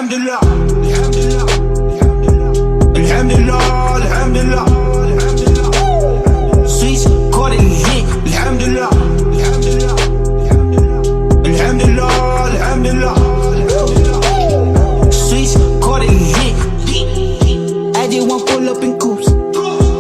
Alhamdulillah, alhamdulillah, alhamdulillah, alhamdulillah, alhamdulillah. Sweets caught it in hit. Alhamdulillah, alhamdulillah, alhamdulillah, alhamdulillah, alhamdulillah. Sweets caught it in hit. I just want pull up in coops.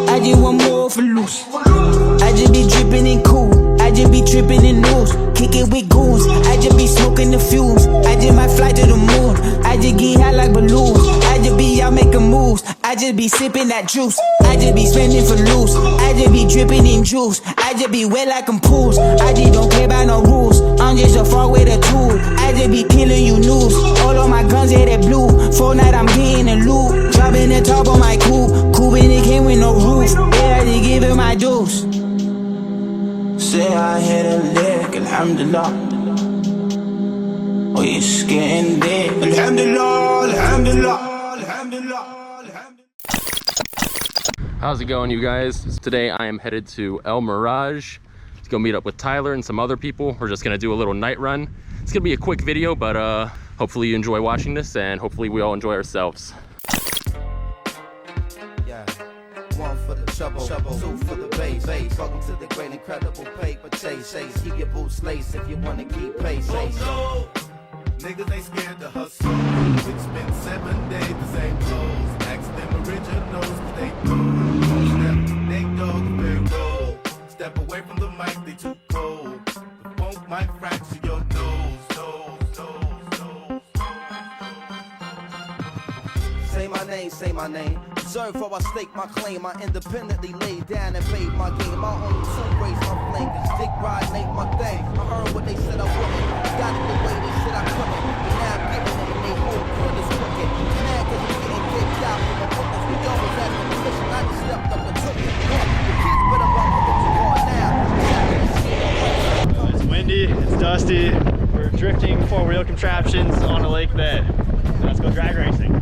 I just want more for loose. I just be dripping in cool. I just be tripping in news. Kick it with goons. I just be smoking the fumes. I just might fly to the moon. I just get high like balloons. I just be out making moves. I just be sipping that juice. I just be spending for loose. I just be dripping in juice. I just be wet like I'm pools. I just don't care about no rules. I'm just a far with a tool. I just be killing you news. All of my guns hit that blue. Fortnite I'm getting a loot. Dropping the top on my coupe. Coupe and it came with no roof. Yeah, I just give it my juice. Say I hit a lick, alhamdulillah. Oh, you're getting dead. Alhamdulillah, alhamdulillah, alhamdulillah, alhamdulillah. How's it going, you guys? Today I am headed to El Mirage to go meet up with Tyler and some other people. We're just gonna do a little night run. It's gonna be a quick video, but hopefully you enjoy watching this, and hopefully we all enjoy ourselves. One for the trouble, two for the bass. Welcome to the great incredible paper chase. Keep your boots laced if you wanna keep pace. Oh no, niggas ain't scared to hustle. It's been 7 days, the same clothes. Ask them originals, they do. Step, they go, very cold. Step away from the mic, they too cold. The funk might fracture your nose. Say my name. Observe how I stake my claim. I independently laid down and paid my game. My own two raise my flame. Dick ride ain't my thing. I heard what they said I wouldn't. Got it the way they said I couldn't. But now I'm getting it and they whole crew is crooked. Mad cause I'm getting kicked out from the bookers. We always had the permission. I just stepped up and took it. The kids better run with what you call now. It's windy, it's dusty. We're drifting four-wheel contraptions on a lake bed. Let's go drag racing.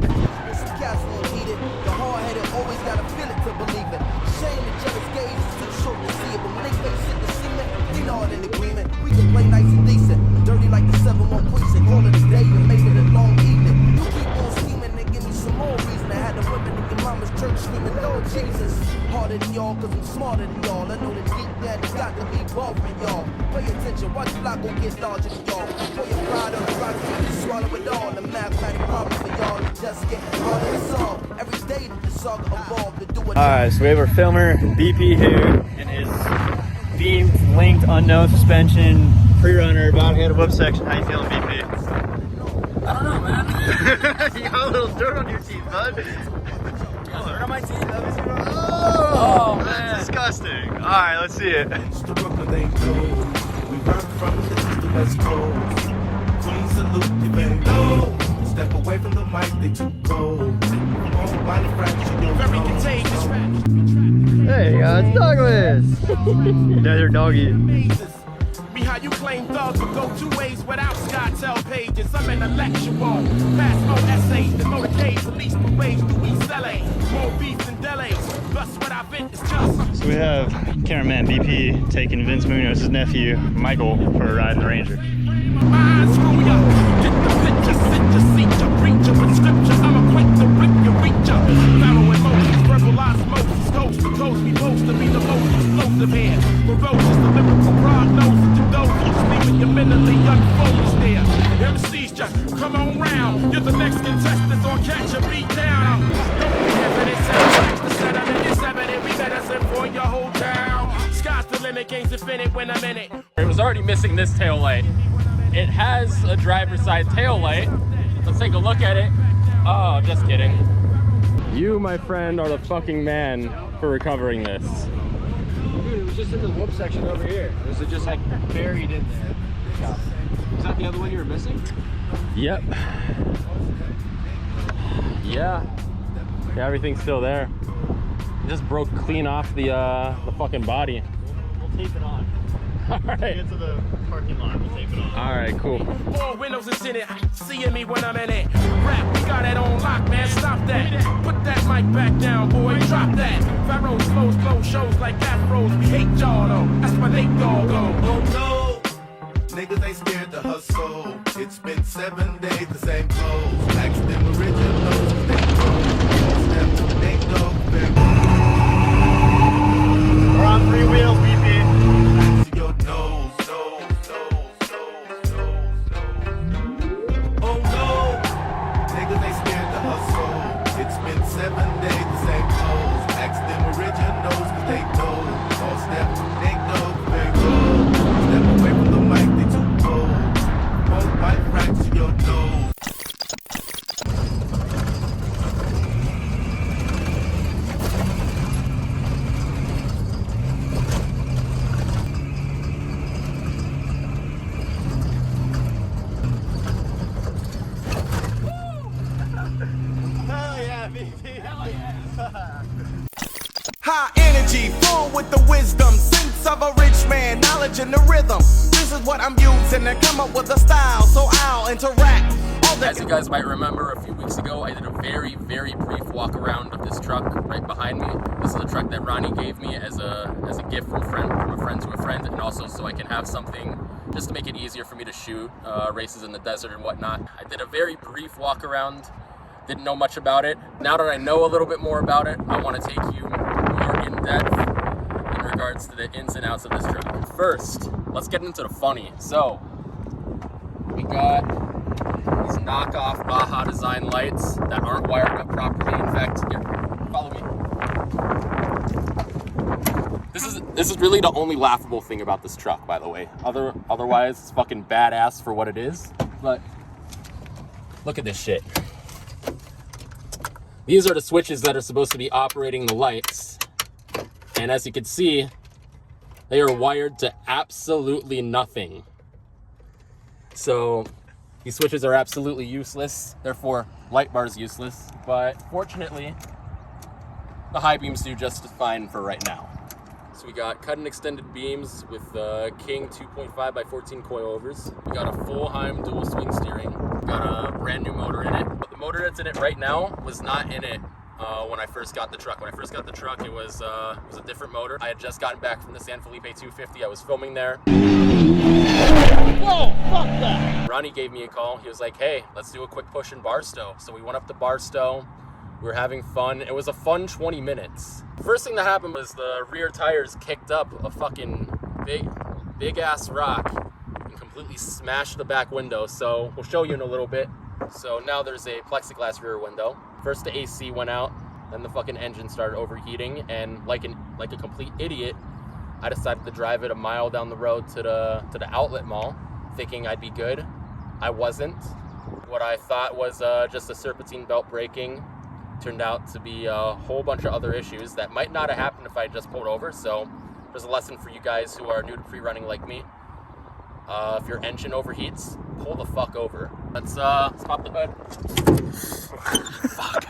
The hard-headed always gotta feel it to believe it. Shame the jealous gaze is too short to see it. But when they face it, the cement, they know it in agreement. We can play nice and decent, dirty like the 7-1 precinct. Call it a day and make it a long evening. You keep on scheming and give me some more reason. I had the women in your mama's church screaming, Lord Jesus. Harder than y'all, cause I'm smarter than y'all. I know that deep down it's got to be bothering y'all. Pay attention, watch the block gon' get larger than y'all. Pour your pride on the rock, you swallow it all. The mathematic problem for y'all is just getting harder to solve. Every day that the saga evolved to do it. Alright, so we have our filmer BP here in his beamed, linked, unknown suspension pre-runner about to hit a whoop section. How you feeling, BP? I don't know, man. You got a little dirt on your teeth, bud. Dirt on my teeth. Oh man, that's disgusting. Alright, let's see it. We run from the east to west coast. Queen salute, you better know. Step away from the mic, they too cold. Body fracture, you're very contagious. Hey guys, Douglas. There's your doggy. Me how you claim thugs will go two ways without SkyTel pages. I'm intellectual. Pass more essays than motorcade. Police parades through East LA. More beef and delays. Plus what I vent is just. So we have cameraman BP taking Vince Munoz's nephew, Michael, for a ride in the Ranger. Mind screw ya. Get the picture, sit your seat, your preacher with scripture. I'm quick to rip your reacher. Pharaoh and Moses, verbal osmosis, coast to coast. We boast to be the most explosive here. Ferocious, the lyrical prognosis to those who's leaving you mentally unfocused there. MCs just come on round. You're the next contestant on Catch a Beat Down. Don't be having it sound the setup and it's evident. We better send for your whole town. Sky's the limit, game's infinite when I'm in it. It was already missing this tail light. It has a driver's side tail light. Let's take a look at it. Oh, just kidding. You, my friend, are the fucking man for recovering this. Dude, it was just in the whoop section over here. Was it just like buried in there? Is that the other one you were missing? Yep. Yeah, everything's still there. It just broke clean off the fucking body. We'll tape it on. All right. Get to the parking lot, we'll tape it on. All right, cool. All windows is in it, seeing me when I'm in it. Rap, we got it on lock, man, stop that. Put that mic back down, boy, drop that. Pharaoh's flow shows like afros. We hate y'all though, that's why they all go. Oh no, niggas ain't scared to hustle. It's been 7 days, the same clothes. Ask them originals, they broke. They go, We're on 3 wheels, BP. to your nose, Oh no, niggas ain't scared to hustle. It's been 7 days, the same clothes. Ask them originals, cause they know. All step, they know, they roll. Step away from the mic, they too cold. Won't bite right to your nose. Hell yeah, BP. Hell yeah. High energy, full with the wisdom, sense of a rich man, knowledge in the rhythm. This is what I'm using to come up with a style, so I'll interact. As you guys might remember, a few weeks ago, I did a very, very brief walk around of this truck right behind me. This is a truck that Ronnie gave me as a gift from a friend to a friend, and also so I can have something just to make it easier for me to shoot races in the desert and whatnot. I did a very brief walk around, didn't know much about it. Now that I know a little bit more about it, I want to take you more in depth in regards to the ins and outs of this truck. First, let's get into the funny. So, we got these knockoff Baja Design lights that aren't wired up properly. In fact, here, follow me. This is really the only laughable thing about this truck, by the way. Otherwise, it's fucking badass for what it is. But look at this shit. These are the switches that are supposed to be operating the lights. And as you can see, they are wired to absolutely nothing. So these switches are absolutely useless. Therefore, light bar's useless. But fortunately, the high beams do just fine for right now. So we got cut and extended beams with King 2.5 by 14 coilovers. We got a full Heim dual swing steering. We got a brand new motor in it. But the motor that's in it right now was not in it when I first got the truck. When I first got the truck, it was a different motor. I had just gotten back from the San Felipe 250. I was filming there. Whoa, fuck that! Ronnie gave me a call. He was like, hey, let's do a quick push in Barstow. So we went up to Barstow. We were having fun. It was a fun 20 minutes. First thing that happened was the rear tires kicked up a fucking big ass rock and completely smashed the back window. So we'll show you in a little bit. So now there's a plexiglass rear window. First the AC went out, then the fucking engine started overheating, and like a complete idiot, I decided to drive it a mile down the road to the outlet mall, thinking I'd be good. I wasn't. What I thought was just a serpentine belt breaking turned out to be a whole bunch of other issues that might not have happened if I just pulled over. So there's a lesson for you guys who are new to pre-running like me. If your engine overheats, pull the fuck over. Let's pop the hood. Fuck.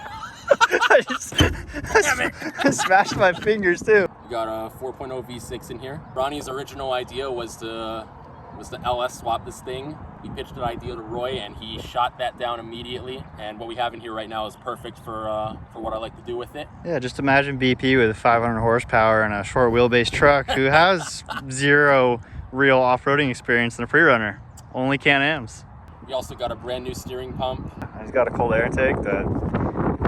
I smashed my fingers too. We got a 4.0 V6 in here. Ronnie's original idea was to LS swap this thing. He pitched an idea to Roy and he shot that down immediately. And what we have in here right now is perfect for what I like to do with it. Yeah, just imagine BP with 500 horsepower and a short wheelbase truck who has zero real off-roading experience in a pre-runner. Only Can-Ams. We also got a brand new steering pump. He's got a cold air intake that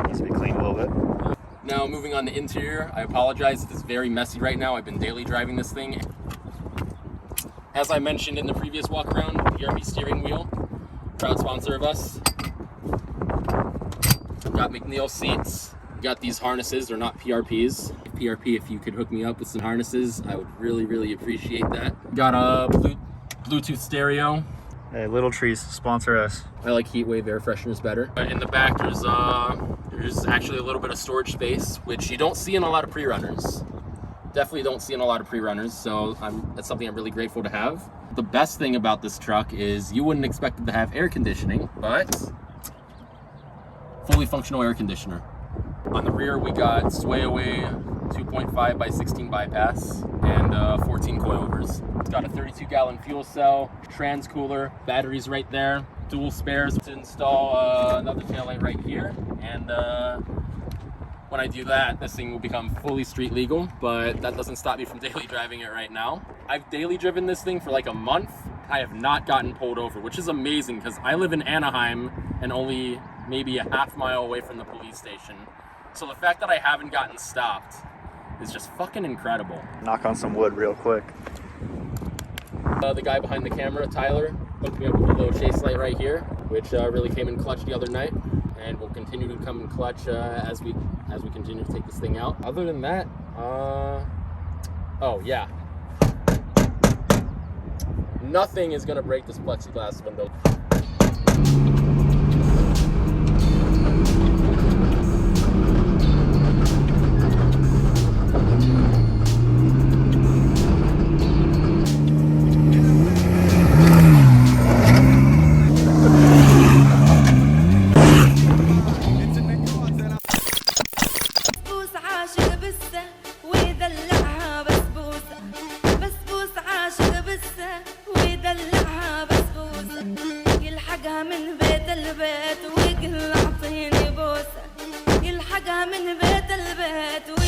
needs to be cleaned a little bit. Now moving on to interior, I apologize, it's very messy right now. I've been daily driving this thing. As I mentioned in the previous walk around, PRP steering wheel, proud sponsor of us. Got McNeil seats. Got these harnesses, they're not PRPs. PRP, if you could hook me up with some harnesses, I would really, really appreciate that. Got a Bluetooth stereo. Hey, Little Trees, sponsor us. I like Heatwave air fresheners better. In the back, there's actually a little bit of storage space, which you don't see in a lot of pre-runners. Definitely don't see in a lot of pre-runners, so that's something I'm really grateful to have. The best thing about this truck is you wouldn't expect it to have air conditioning, but fully functional air conditioner. On the rear, we got sway away 2.5 by 16 bypass and 14 coilovers. It's got a 32-gallon fuel cell, trans cooler, batteries right there, dual spares to install another taillight right here, and when I do that, this thing will become fully street legal, but that doesn't stop me from daily driving it right now. I've daily driven this thing for like a month, I have not gotten pulled over, which is amazing because I live in Anaheim and only maybe a half mile away from the police station. So the fact that I haven't gotten stopped is just fucking incredible. Knock on some wood real quick. The guy behind the camera, Tyler, hooked me up with a little chase light right here, which really came in clutch the other night, and will continue to come in clutch as we continue to take this thing out. Other than that, oh yeah, nothing is gonna break this plexiglass window. من بيت البيت ويقول اعطيني بوسه، يلحقها من بيت البيت